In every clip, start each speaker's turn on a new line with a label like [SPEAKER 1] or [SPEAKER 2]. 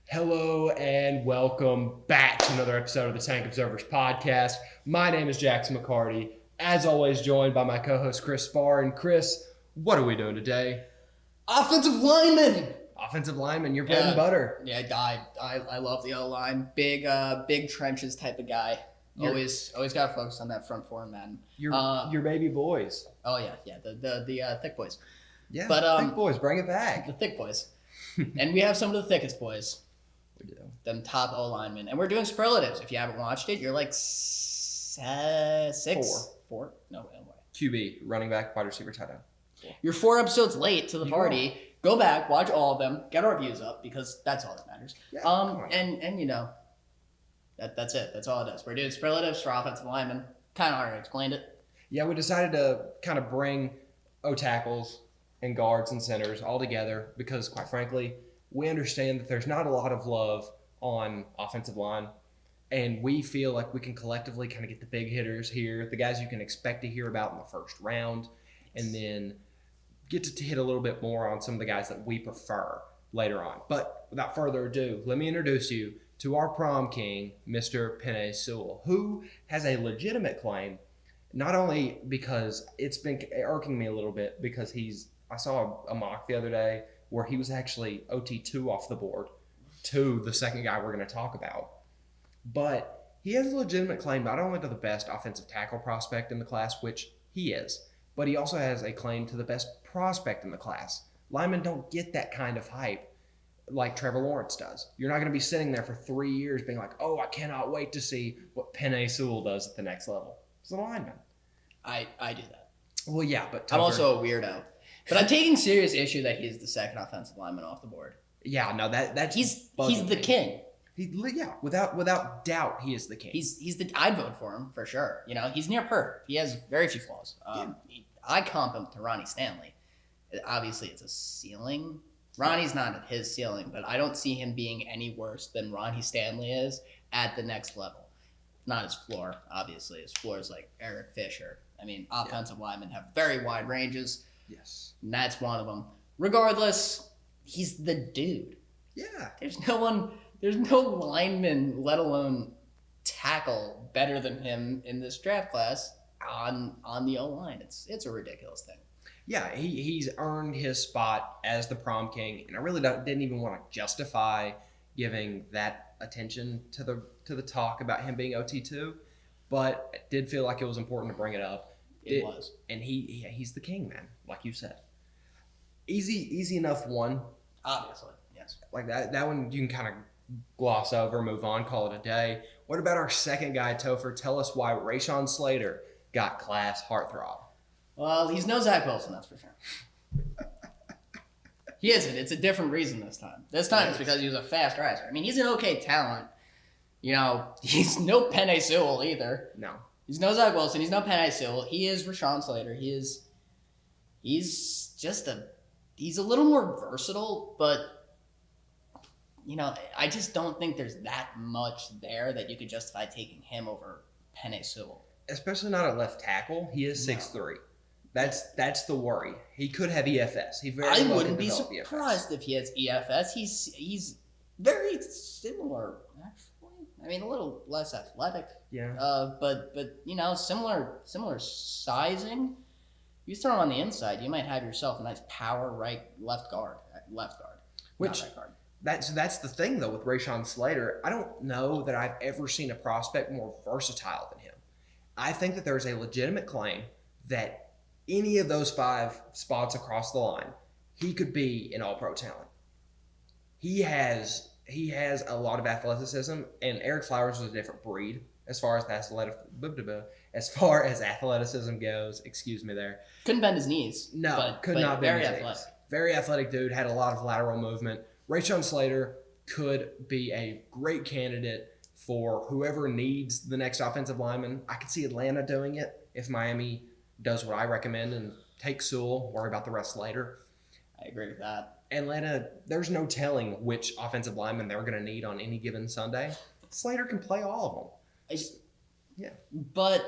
[SPEAKER 1] Hello and welcome back to another episode of the Tank Observers podcast. My name is Jackson McCarty, as always joined by my co-host Chris Spar. And Chris, what are we doing today?
[SPEAKER 2] Offensive lineman.
[SPEAKER 1] Offensive lineman, your bread and butter.
[SPEAKER 2] Yeah, I love the O-line. Big trenches type of guy. Always got to focus on that front four, man.
[SPEAKER 1] Your baby boys.
[SPEAKER 2] Oh yeah, the thick boys.
[SPEAKER 1] Yeah, but thick boys, bring it back.
[SPEAKER 2] The thick boys. And we have some of the thickest boys.
[SPEAKER 1] We do.
[SPEAKER 2] Them top O-linemen. And we're doing Superlatives. If you haven't watched it, you're like four? No way.
[SPEAKER 1] QB, running back, wide receiver, tight end.
[SPEAKER 2] You're 4 episodes late to the party. Go back, watch all of them, get our views up because that's all that matters.
[SPEAKER 1] Yeah,
[SPEAKER 2] and you know, that's it. That's all it is. We're doing Superlatives for offensive linemen. Kind of already explained it.
[SPEAKER 1] Yeah, we decided to kind of bring O-tackles and guards and centers all together because, quite frankly, we understand that there's not a lot of love on offensive line, and we feel like we can collectively kind of get the big hitters here, the guys you can expect to hear about in the first round, and then get to hit a little bit more on some of the guys that we prefer later on. But without further ado, let me introduce you to our Prom King, Mr. Penei Sewell, who has a legitimate claim, not only because it's been irking me a little bit because I saw a mock the other day where he was actually OT2 off the board to the second guy we're going to talk about. But he has a legitimate claim not only to the best offensive tackle prospect in the class, which he is, but he also has a claim to the best prospect in the class. Linemen don't get that kind of hype like Trevor Lawrence does. You're not going to be sitting there for 3 years being like, oh, I cannot wait to see what Penei Sewell does at the next level. He's a lineman.
[SPEAKER 2] I do that.
[SPEAKER 1] Well, yeah, but
[SPEAKER 2] I'm also a weirdo. But I'm taking serious issue that he's the second offensive lineman off the board.
[SPEAKER 1] Yeah, no, that's
[SPEAKER 2] he's the king.
[SPEAKER 1] Without doubt, he is the king.
[SPEAKER 2] I'd vote for him for sure. You know, he's near perfect. He has very few flaws. I comp him to Ronnie Stanley. Obviously, it's a ceiling. Ronnie's not at his ceiling, but I don't see him being any worse than Ronnie Stanley is at the next level. Not his floor, obviously. His floor is like Eric Fisher. I mean, offensive linemen have very wide ranges.
[SPEAKER 1] Yes.
[SPEAKER 2] And that's one of them. Regardless, he's the dude.
[SPEAKER 1] Yeah.
[SPEAKER 2] There's no lineman, let alone tackle, better than him in this draft class on the O-line. It's a ridiculous thing.
[SPEAKER 1] Yeah, he's earned his spot as the Prom King, and I really didn't even want to justify giving that attention to the talk about him being OT2, but I did feel like it was important to bring it up.
[SPEAKER 2] It was.
[SPEAKER 1] And he's the king, man, like you said. Easy enough one.
[SPEAKER 2] Obviously, yes.
[SPEAKER 1] Like that one you can kind of gloss over, move on, call it a day. What about our second guy, Topher? Tell us why Raeshawn Slater got class heartthrob.
[SPEAKER 2] Well, he's no Zach Wilson, that's for sure. He isn't. It's a different reason this time. This time it's because he was a fast riser. I mean, he's an okay talent. You know, he's no Penei Sewell either.
[SPEAKER 1] No.
[SPEAKER 2] He's no Zach Wilson. He's no Penei Sewell. He is Raeshawn Slater. He's a little more versatile, but you know, I just don't think there's that much there that you could justify taking him over Penei Sewell.
[SPEAKER 1] Especially not at left tackle. He is 6'3". That's the worry. He could have EFS.
[SPEAKER 2] I wouldn't be surprised if he has EFS. He's very similar, actually. I mean, a little less athletic.
[SPEAKER 1] Yeah.
[SPEAKER 2] But you know, similar sizing. You throw him on the inside, you might have yourself a nice power left guard.
[SPEAKER 1] Which right guard. That's the thing though with Raeshawn Slater. I don't know that I've ever seen a prospect more versatile than him. I think that there's a legitimate claim that any of those 5 spots across the line, he could be an all-pro talent. He has a lot of athleticism, and Eric Flowers was a different breed as far as athleticism goes. Excuse me there.
[SPEAKER 2] Couldn't bend his knees.
[SPEAKER 1] No,
[SPEAKER 2] but
[SPEAKER 1] could not bend his
[SPEAKER 2] athletic.
[SPEAKER 1] knees. Very athletic dude, had a lot of lateral movement. Raeshawn Slater could be a great candidate for whoever needs the next offensive lineman. I could see Atlanta doing it if Miami does what I recommend and takes Sewell, worry about the rest later.
[SPEAKER 2] I agree with that.
[SPEAKER 1] Atlanta, there's no telling which offensive lineman they're going to need on any given Sunday. Slater can play all of them. Yeah.
[SPEAKER 2] But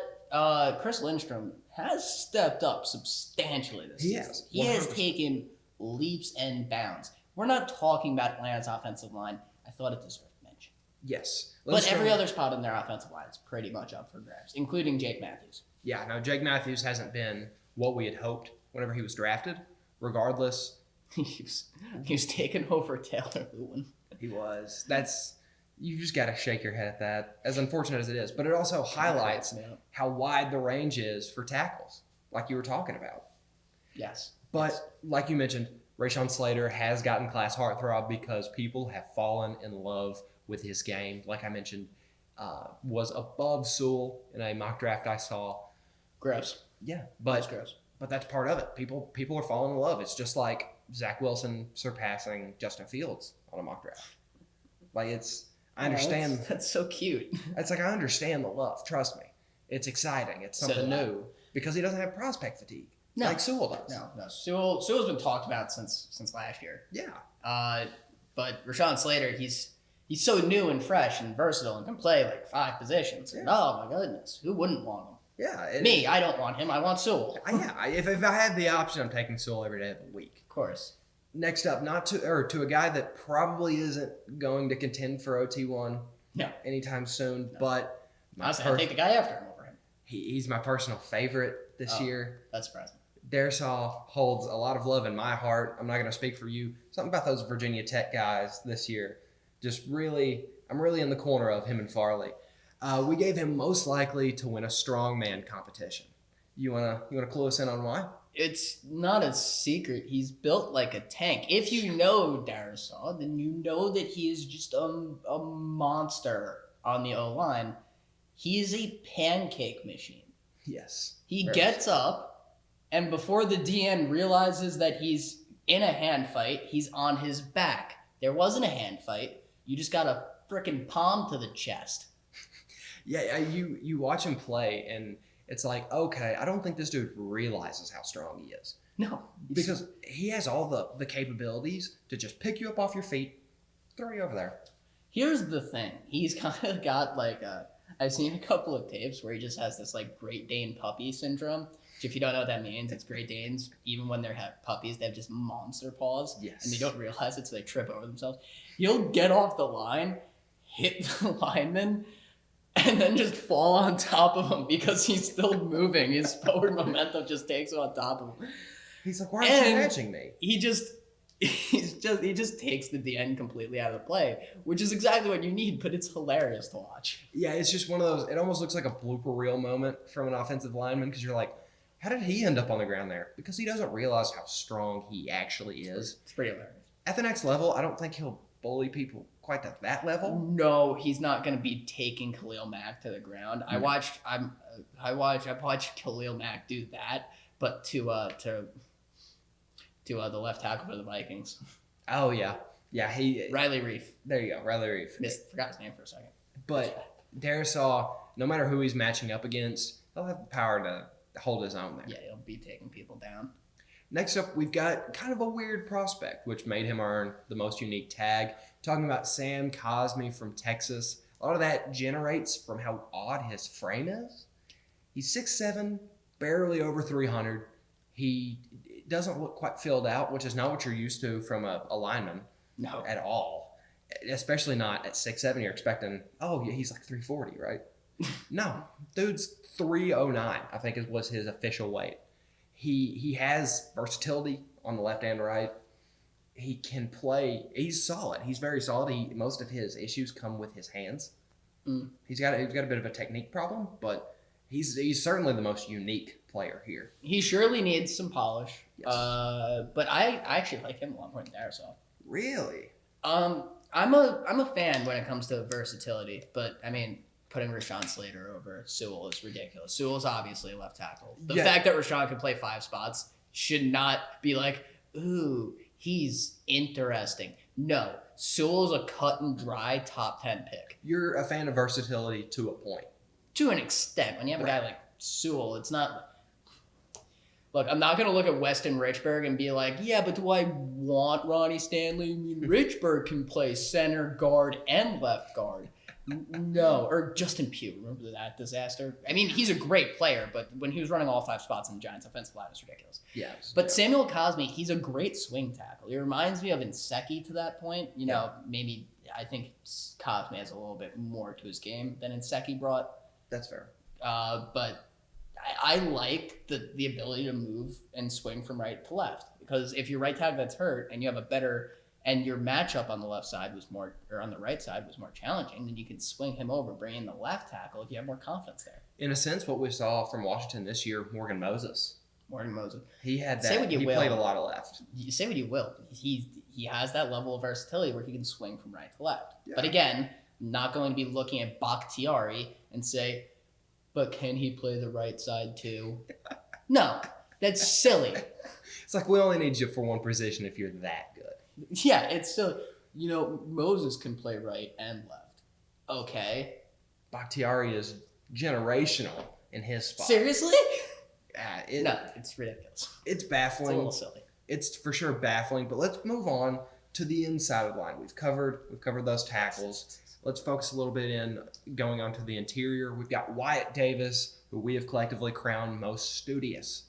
[SPEAKER 2] Chris Lindstrom has stepped up substantially this season.
[SPEAKER 1] He has
[SPEAKER 2] taken leaps and bounds. we're not talking about Atlanta's offensive line. I thought it deserved mention.
[SPEAKER 1] Yes.
[SPEAKER 2] But every other spot in their offensive line is pretty much up for grabs, including Jake Matthews.
[SPEAKER 1] Yeah, no, Jake Matthews hasn't been what we had hoped whenever he was drafted. Regardless,
[SPEAKER 2] he was taking over Taylor Lewin.
[SPEAKER 1] He was. You just got to shake your head at that, as unfortunate as it is. But it also highlights how wide the range is for tackles, like you were talking about.
[SPEAKER 2] Yes.
[SPEAKER 1] But like you mentioned, Raeshawn Slater has gotten class heartthrob because people have fallen in love with his game. Like I mentioned, was above Sewell in a mock draft I saw.
[SPEAKER 2] Gross.
[SPEAKER 1] Yeah,
[SPEAKER 2] That's gross.
[SPEAKER 1] But that's part of it. People are falling in love. It's just like Zach Wilson surpassing Justin Fields on a mock draft. Like I understand.
[SPEAKER 2] That's so cute.
[SPEAKER 1] It's like I understand the love. Trust me, it's exciting. It's something new because he doesn't have prospect fatigue like Sewell does.
[SPEAKER 2] No. Sewell's been talked about since last year.
[SPEAKER 1] Yeah.
[SPEAKER 2] But Raeshawn Slater, he's so new and fresh and versatile and can play like 5 positions. Yeah. And oh my goodness, who wouldn't want him?
[SPEAKER 1] Yeah.
[SPEAKER 2] Me, I don't want him. I want Sewell.
[SPEAKER 1] Yeah. If I had the option, I'm taking Sewell every day of the week.
[SPEAKER 2] Of course.
[SPEAKER 1] Next up, to a guy that probably isn't going to contend for OT1 anytime soon, but
[SPEAKER 2] honestly, I take the guy after him over him.
[SPEAKER 1] He's my personal favorite this year.
[SPEAKER 2] That's surprising.
[SPEAKER 1] Darrisaw holds a lot of love in my heart. I'm not going to speak for you. Something about those Virginia Tech guys this year. I'm really in the corner of him and Farley. We gave him most likely to win a strongman competition. You wanna clue us in on why?
[SPEAKER 2] It's not a secret. He's built like a tank. If you know Darrisaw, then you know that he is just a monster on the O-line. He is a pancake machine.
[SPEAKER 1] Yes.
[SPEAKER 2] He gets up, and before the DN realizes that he's in a hand fight, he's on his back. There wasn't a hand fight. You just got a freaking palm to the chest.
[SPEAKER 1] Yeah, you watch him play, and it's like, okay, I don't think this dude realizes how strong he is.
[SPEAKER 2] No.
[SPEAKER 1] Because he has all the capabilities to just pick you up off your feet, throw you over there.
[SPEAKER 2] Here's the thing. He's kind of got like I've seen a couple of tapes where he just has this like Great Dane puppy syndrome. Which if you don't know what that means, it's Great Danes. Even when they're puppies, they have just monster paws.
[SPEAKER 1] Yes.
[SPEAKER 2] And they don't realize it, so they trip over themselves. He'll get off the line, hit the lineman, and then just fall on top of him because he's still moving. His forward momentum just takes him on top of him.
[SPEAKER 1] He's like, why are you catching me?
[SPEAKER 2] He just takes the DN completely out of the play, which is exactly what you need, but it's hilarious to watch.
[SPEAKER 1] Yeah, it's just one of those, it almost looks like a blooper reel moment from an offensive lineman because you're like, how did he end up on the ground there? Because he doesn't realize how strong he actually is.
[SPEAKER 2] It's pretty hilarious.
[SPEAKER 1] At the next level, I don't think he'll bully people quite at that level.
[SPEAKER 2] No, he's not going to be taking Khalil Mack to the ground.
[SPEAKER 1] Mm-hmm.
[SPEAKER 2] I've watched Khalil Mack do that, but to the left tackle for the Vikings.
[SPEAKER 1] Oh yeah,
[SPEAKER 2] Riley Reef.
[SPEAKER 1] There you go, Riley Reef.
[SPEAKER 2] Forgot his name for a second.
[SPEAKER 1] But Darrisaw, no matter who he's matching up against, he'll have the power to hold his own there.
[SPEAKER 2] Yeah, he'll be taking people down.
[SPEAKER 1] Next up, we've got kind of a weird prospect, which made him earn the most unique tag. Talking about Sam Cosby from Texas. A lot of that generates from how odd his frame is. He's 6'7", barely over 300. He doesn't look quite filled out, which is not what you're used to from a lineman.
[SPEAKER 2] No.
[SPEAKER 1] At all. Especially not at 6'7". You're expecting, oh, yeah, he's like 340, right? No. Dude's 309, I think was his official weight. He has versatility on the left and right. He can play. He's solid. He's very solid. Most of his issues come with his hands.
[SPEAKER 2] Mm.
[SPEAKER 1] He's got a bit of a technique problem, but he's certainly the most unique player here.
[SPEAKER 2] He surely needs some polish.
[SPEAKER 1] Yes.
[SPEAKER 2] But I actually like him a lot more than Darrisaw.
[SPEAKER 1] Really?
[SPEAKER 2] I'm a fan when it comes to versatility, but I mean, putting Raeshawn Slater over Sewell is ridiculous. Sewell's obviously a left tackle. The fact that Raeshawn can play 5 spots should not be like, ooh, he's interesting. No, Sewell's a cut and dry top 10 pick.
[SPEAKER 1] You're a fan of versatility to a point.
[SPEAKER 2] To an extent. When you have a guy like Sewell, it's not... Look, I'm not going to look at Weston Richburg and be like, yeah, but do I want Ronnie Stanley? I mean, Richburg can play center, guard, and left guard. No, or Justin Pugh. Remember that disaster? I mean, he's a great player, but when he was running all 5 spots in the Giants' offensive line, it's ridiculous.
[SPEAKER 1] Yeah.
[SPEAKER 2] But Samuel Cosby, he's a great swing tackle. He reminds me of Inseki to that point. You know, maybe I think Cosby has a little bit more to his game than Inseki brought.
[SPEAKER 1] That's fair.
[SPEAKER 2] But I like the ability to move and swing from right to left, because if your right tackle gets hurt and you have a better and your matchup on the left side was more, or on the right side was more challenging, then you can swing him over, bring in the left tackle if you have more confidence there.
[SPEAKER 1] In a sense, what we saw from Washington this year, Morgan Moses.
[SPEAKER 2] He
[SPEAKER 1] had that.
[SPEAKER 2] Say what you
[SPEAKER 1] he
[SPEAKER 2] will.
[SPEAKER 1] played a lot of left.
[SPEAKER 2] You say what you will. He has that level of versatility where he can swing from right to left.
[SPEAKER 1] Yeah.
[SPEAKER 2] But again, not going to be looking at Bakhtiari and say, but can he play the right side too? No, that's silly.
[SPEAKER 1] It's like, we only need you for one position if you're that good.
[SPEAKER 2] Yeah, it's still, you know, Moses can play right and left. Okay.
[SPEAKER 1] Bakhtiari is generational in his spot.
[SPEAKER 2] Seriously?
[SPEAKER 1] No,
[SPEAKER 2] it's ridiculous.
[SPEAKER 1] It's baffling.
[SPEAKER 2] It's a little silly.
[SPEAKER 1] It's for sure baffling, but let's move on to the inside of the line. We've covered those tackles. Let's focus a little bit in going on to the interior. We've got Wyatt Davis, who we have collectively crowned most studious.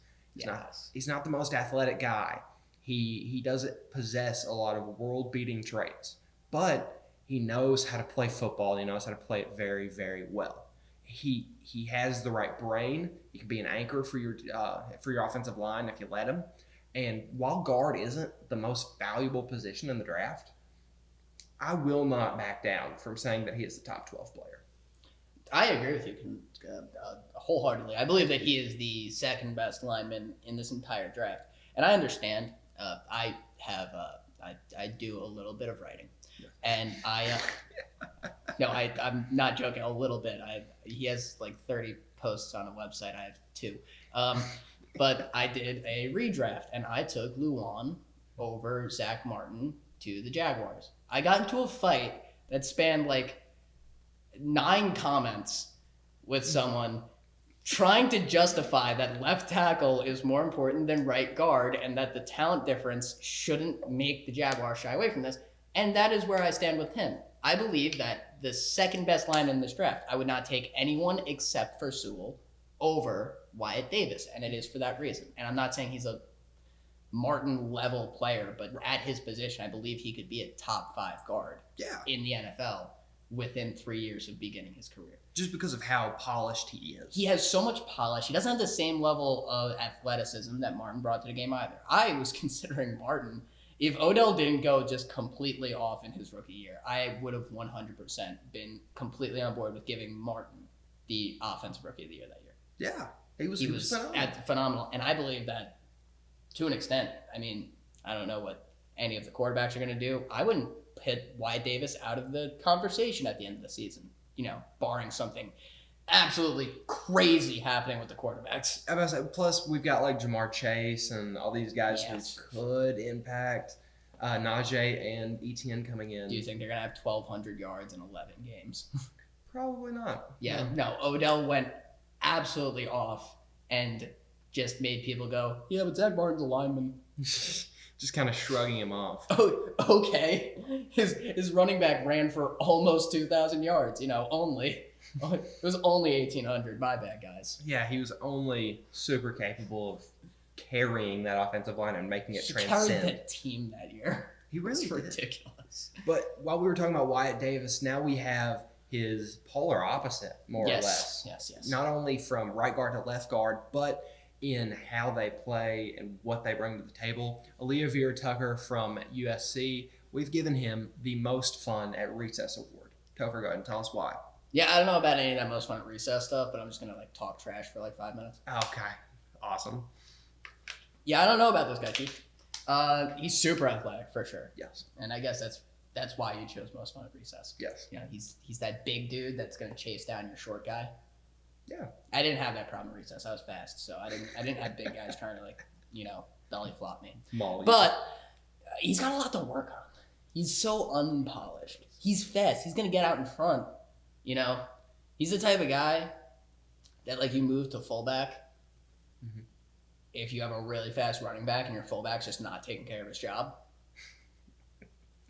[SPEAKER 1] He's not the most athletic guy. He doesn't possess a lot of world-beating traits, but he knows how to play football. He knows how to play it very, very well. He has the right brain. He can be an anchor for your offensive line if you let him. And while guard isn't the most valuable position in the draft, I will not back down from saying that he is the top 12 player.
[SPEAKER 2] I agree with you wholeheartedly. I believe that he is the second best lineman in this entire draft. And I understand. I do a little bit of writing, and I'm not joking. A little bit. He has like 30 posts on a website. I have 2. But I did a redraft, and I took Luan over Zach Martin to the Jaguars. I got into a fight that spanned like 9 comments with someone trying to justify that left tackle is more important than right guard and that the talent difference shouldn't make the Jaguars shy away from this. And that is where I stand with him. I believe that the second best lineman in this draft, I would not take anyone except for Sewell over Wyatt Davis, and it is for that reason. And I'm not saying he's a Martin level player, but at his position, I believe he could be a top 5 guard in the NFL within 3 years of beginning his career.
[SPEAKER 1] Just because of how polished he is.
[SPEAKER 2] He has so much polish. He doesn't have the same level of athleticism that Martin brought to the game either. I was considering Martin. If Odell didn't go just completely off in his rookie year, I would have 100% been completely on board with giving Martin the offensive rookie of the year that year.
[SPEAKER 1] Yeah, he was phenomenal.
[SPEAKER 2] Phenomenal. And I believe that to an extent. I mean, I don't know what any of the quarterbacks are going to do. I wouldn't hit Wyatt Davis out of the conversation at the end of the season, barring something absolutely crazy happening with the quarterbacks.
[SPEAKER 1] I was about to say, plus, we've got like Jamar Chase and all these guys who could impact Najee and Etienne coming in.
[SPEAKER 2] Do you think they're going to have 1,200 yards in 11 games?
[SPEAKER 1] Probably not.
[SPEAKER 2] Yeah, no. Odell went absolutely off and just made people go, yeah, but Zach Martin's a lineman.
[SPEAKER 1] Just kind of shrugging him off.
[SPEAKER 2] Oh, okay. His running back ran for almost 2,000 yards, only. It was only 1,800. My bad, guys.
[SPEAKER 1] Yeah, he was only super capable of carrying that offensive line and making it transcend.
[SPEAKER 2] He carried that team that year.
[SPEAKER 1] He really did.
[SPEAKER 2] Ridiculous.
[SPEAKER 1] But while we were talking about Wyatt Davis, now we have his polar opposite, more or less.
[SPEAKER 2] Yes.
[SPEAKER 1] Not only from right guard to left guard, but in how they play and what they bring to the table. Alijah Vera-Tucker from USC, we've given him the most fun at recess award. Topher, go ahead and tell us why.
[SPEAKER 2] Yeah, I don't know about any of that most fun at recess stuff, but I'm just going to talk trash for 5 minutes.
[SPEAKER 1] Okay. Awesome.
[SPEAKER 2] Yeah, I don't know about this guy, Chief. He's super athletic for sure.
[SPEAKER 1] Yes.
[SPEAKER 2] And I guess that's why you chose most fun at recess.
[SPEAKER 1] Yes.
[SPEAKER 2] He's that big dude that's going to chase down your short guy.
[SPEAKER 1] Yeah.
[SPEAKER 2] I didn't have that problem at recess. I was fast, so I didn't have big guys trying to belly flop me.
[SPEAKER 1] Molly.
[SPEAKER 2] But he's got a lot to work on. He's so unpolished. He's fast. He's gonna get out in front. He's the type of guy that you move to fullback. Mm-hmm. If you have a really fast running back and your fullback's just not taking care of his job,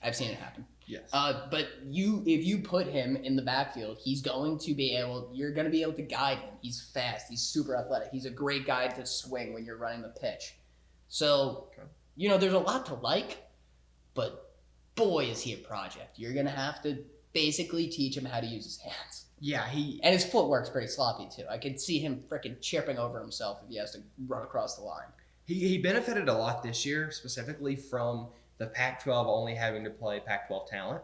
[SPEAKER 2] I've seen it happen.
[SPEAKER 1] Yes.
[SPEAKER 2] But if you put him in the backfield, he's going to be able. You're going to be able to guide him. He's fast. He's super athletic. He's a great guy to swing when you're running the pitch. So, there's a lot to like, but boy, is he a project. You're going to have to basically teach him how to use his hands.
[SPEAKER 1] Yeah,
[SPEAKER 2] and his footwork's pretty sloppy too. I could see him freaking tripping over himself if he has to run across the line. He
[SPEAKER 1] benefited a lot this year, specifically from the Pac-12 only having to play Pac-12 talent.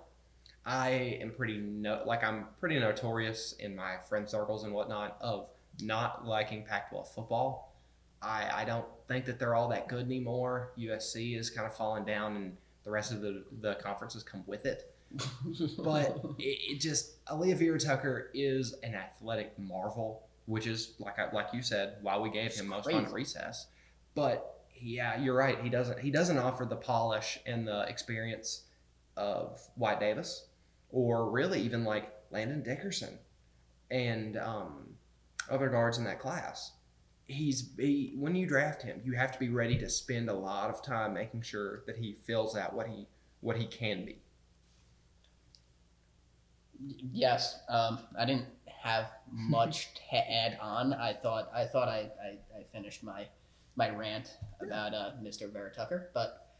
[SPEAKER 1] I'm pretty notorious in my friend circles and whatnot of not liking Pac-12 football. I don't think that they're all that good anymore. USC is kind of falling down, and the rest of the conferences come with it. But it just Alijah Vera-Tucker is an athletic marvel, which is like you said, why we gave him most fun at recess. But yeah, you're right. He doesn't offer the polish and the experience of Wyatt Davis, or really even like Landon Dickerson and other guards in that class. When you draft him, you have to be ready to spend a lot of time making sure that he fills out what he can be.
[SPEAKER 2] Yes, I didn't have much to add on. I thought I finished my rant about Mr. Vera-Tucker, but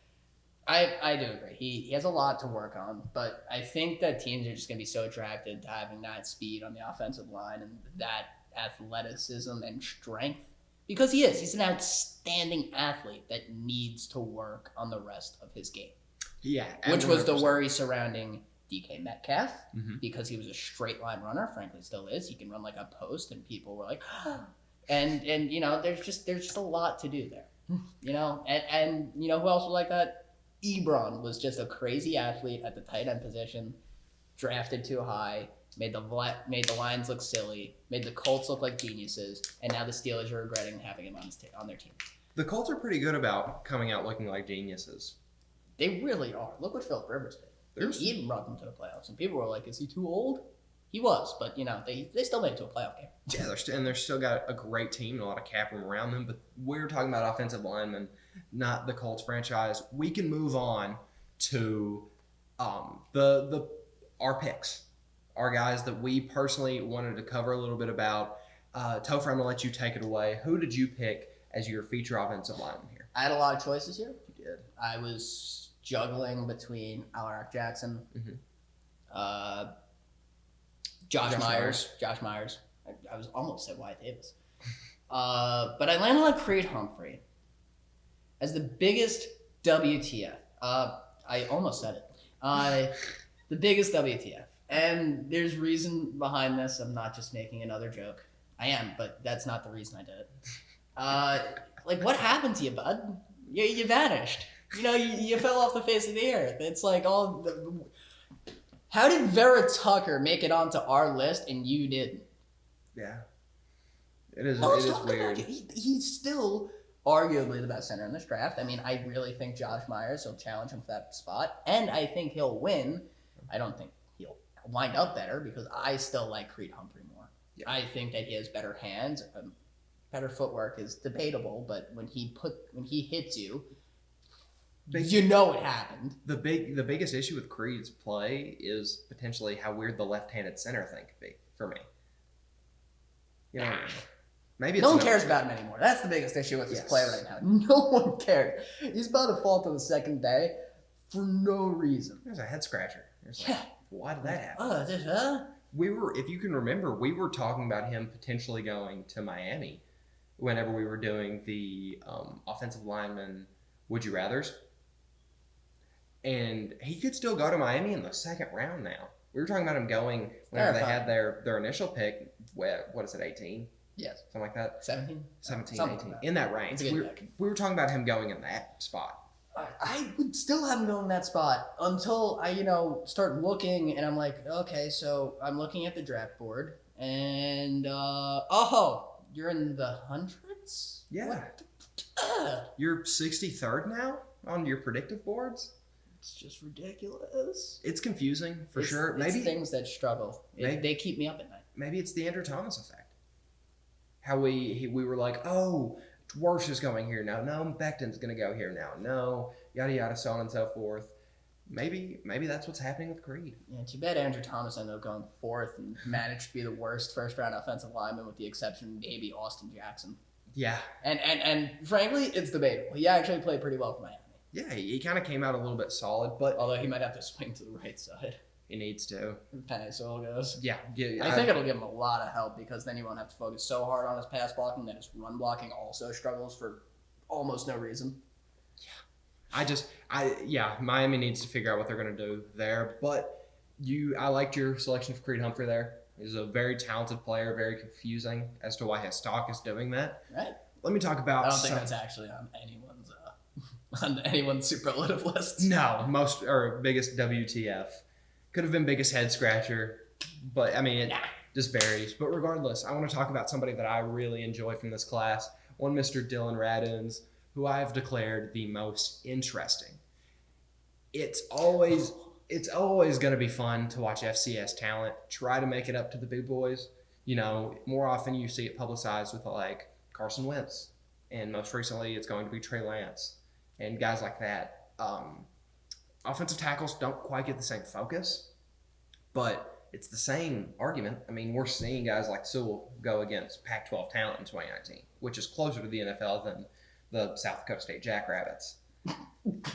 [SPEAKER 2] I do agree. He has a lot to work on, but I think that teams are just going to be so attracted to having that speed on the offensive line and that athleticism and strength, because he's an outstanding athlete that needs to work on the rest of his game. Yeah, which was the worry surrounding DK Metcalf, because he was a straight line runner. Frankly, still is. He can run like a post, and people were like, and there's just a lot to do there. And who else was like that? Ebron was just a crazy athlete at the tight end position, drafted too high, made the Lions look silly, made the Colts look like geniuses, and now the Steelers are regretting having him on their team.
[SPEAKER 1] The Colts are pretty good about coming out looking like geniuses.
[SPEAKER 2] They really are. Look what Philip Rivers did. He even brought them to the playoffs, and people were like, "Is he too old?" He was, but they still made it to a playoff game.
[SPEAKER 1] Yeah, they're still got a great team and a lot of cap room around them. But we're talking about offensive linemen, not the Colts franchise. We can move on to our picks, our guys that we personally wanted to cover a little bit about. Topher, I'm gonna let you take it away. Who did you pick as your feature offensive lineman here?
[SPEAKER 2] I had a lot of choices here. You did. I was juggling between Alaric Jackson, Josh Myers. I was almost said Wyatt Davis. But I landed on Creed Humphrey as the biggest WTF. I almost said it. The biggest WTF. And there's reason behind this. I'm not just making another joke. I am, but that's not the reason I did it. What happened to you, bud? You vanished. You fell off the face of the earth. It's like how did Vera-Tucker make it onto our list and you didn't?
[SPEAKER 1] Yeah. It is weird.
[SPEAKER 2] He's still arguably the best center in this draft. I mean, I really think Josh Myers will challenge him for that spot, and I think he'll win. I don't think he'll wind up better because I still like Creed Humphrey more. Yeah. I think that he has better hands. Better footwork is debatable, but when he hits you, it happened.
[SPEAKER 1] The biggest issue with Creed's play is potentially how weird the left-handed center thing could be for me. Maybe
[SPEAKER 2] no one cares about him anymore. That's the biggest issue with his play right now. No one cares. He's about to fall to the second day for no reason.
[SPEAKER 1] There's a head scratcher. Why did that happen? If you can remember, we were talking about him potentially going to Miami whenever we were doing the offensive lineman would you rathers. And he could still go to Miami in the second round now. We were talking about him going whenever they had their initial pick. What is it, 18?
[SPEAKER 2] Yes.
[SPEAKER 1] Something like that?
[SPEAKER 2] 17?
[SPEAKER 1] 17, 18. In that range. We were talking about him going in that spot.
[SPEAKER 2] I would still have him going in that spot until I, start looking and I'm like, okay, so I'm looking at the draft board and, you're in the hundreds?
[SPEAKER 1] Yeah. You're 63rd now on your predictive boards?
[SPEAKER 2] It's just ridiculous.
[SPEAKER 1] It's confusing, for sure.
[SPEAKER 2] Maybe things that struggle. They keep me up at night.
[SPEAKER 1] Maybe it's the Andrew Thomas effect. How we were like, Dwarfs is going here now. No, Becton's going to go here now. No, yada, yada, so on and so forth. maybe that's what's happening with Creed.
[SPEAKER 2] Yeah, too bad Andrew Thomas ended up going 4th and managed to be the worst first-round offensive lineman with the exception of maybe Austin Jackson.
[SPEAKER 1] Yeah.
[SPEAKER 2] And frankly, it's debatable. He actually played pretty well for Miami.
[SPEAKER 1] Yeah, he kind of came out a little bit solid, but
[SPEAKER 2] although he might have to swing to the right side.
[SPEAKER 1] He needs to.
[SPEAKER 2] Penei Sewell goes.
[SPEAKER 1] Yeah.
[SPEAKER 2] I think it'll give him a lot of help because then he won't have to focus so hard on his pass blocking that his run blocking also struggles for almost no reason.
[SPEAKER 1] Yeah. Miami needs to figure out what they're going to do there. But I liked your selection of Creed Humphrey there. He's a very talented player, very confusing as to why his stock is doing that.
[SPEAKER 2] Right.
[SPEAKER 1] Let me talk about.
[SPEAKER 2] I don't think that's actually on anyone's superlative list.
[SPEAKER 1] No, biggest WTF. Could have been biggest head scratcher, but I mean it just varies. But regardless, I want to talk about somebody that I really enjoy from this class. One Mr. Dylan Raduns, who I have declared the most interesting. It's always going to be fun to watch FCS talent try to make it up to the big boys. You know, more often you see it publicized with like Carson Wentz, and most recently it's going to be Trey Lance and guys like that. Offensive tackles don't quite get the same focus, but it's the same argument. I mean, we're seeing guys like Sewell go against Pac-12 talent in 2019, which is closer to the NFL than the South Dakota State Jackrabbits.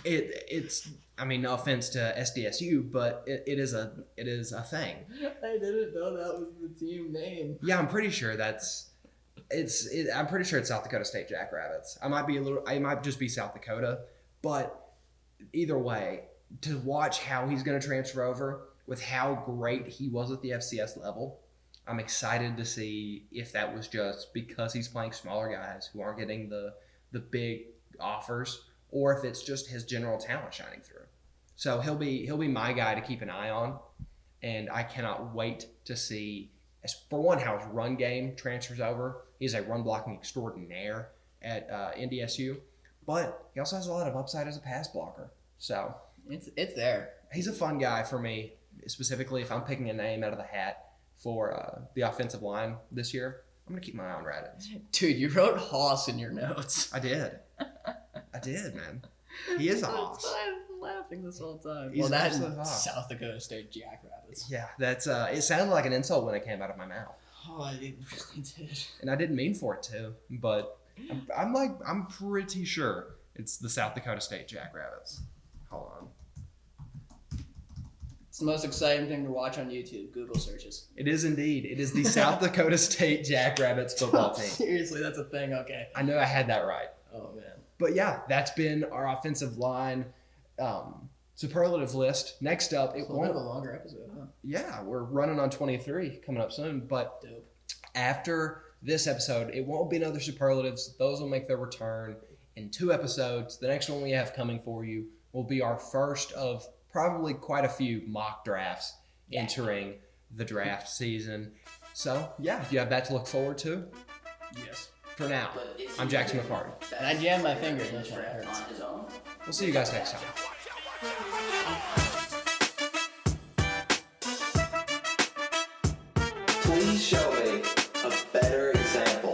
[SPEAKER 1] It's I mean, no offense to SDSU, but it is a thing.
[SPEAKER 2] I didn't know that was the team name.
[SPEAKER 1] Yeah, I'm pretty sure I'm pretty sure it's South Dakota State Jackrabbits. I might just be South Dakota, but either way, to watch how he's going to transfer over with how great he was at the FCS level, I'm excited to see if that was just because he's playing smaller guys who aren't getting the big offers, or if it's just his general talent shining through. So he'll be my guy to keep an eye on, and I cannot wait to see, for one, how his run game transfers over. He's a run blocking extraordinaire at NDSU, but he also has a lot of upside as a pass blocker. So
[SPEAKER 2] it's there.
[SPEAKER 1] He's a fun guy for me, specifically if I'm picking a name out of the hat for the offensive line this year. I'm going to keep my eye on Raduns.
[SPEAKER 2] Dude, you wrote Hoss in your notes.
[SPEAKER 1] I did, man. He is a Hoss.
[SPEAKER 2] I'm laughing this whole time.
[SPEAKER 1] He's
[SPEAKER 2] that's
[SPEAKER 1] South
[SPEAKER 2] Dakota State Jackrabbits.
[SPEAKER 1] Yeah, that's it sounded like an insult when it came out of my mouth.
[SPEAKER 2] Oh, it really did.
[SPEAKER 1] And I didn't mean for it to, but I'm pretty sure it's the South Dakota State Jackrabbits. Hold on.
[SPEAKER 2] It's the most exciting thing to watch on YouTube. Google searches.
[SPEAKER 1] It is indeed. It is the South Dakota State Jackrabbits football team.
[SPEAKER 2] Seriously, that's a thing. Okay.
[SPEAKER 1] I know I had that right.
[SPEAKER 2] Oh man.
[SPEAKER 1] But yeah, that's been our offensive line superlative list. Next up,
[SPEAKER 2] it won't have a longer episode, huh?
[SPEAKER 1] Yeah, we're running on 23 coming up soon. But
[SPEAKER 2] dope.
[SPEAKER 1] After this episode, it won't be another superlatives. Those will make their return in 2 episodes. The next one we have coming for you will be our first of probably quite a few mock drafts entering the draft season. So, yeah, you have that to look forward to.
[SPEAKER 2] Yes.
[SPEAKER 1] For now, I'm Jackson McCarty.
[SPEAKER 2] And I jammed my finger in this one. It hurts.
[SPEAKER 1] We'll see you guys next time.
[SPEAKER 3] Please show me a better example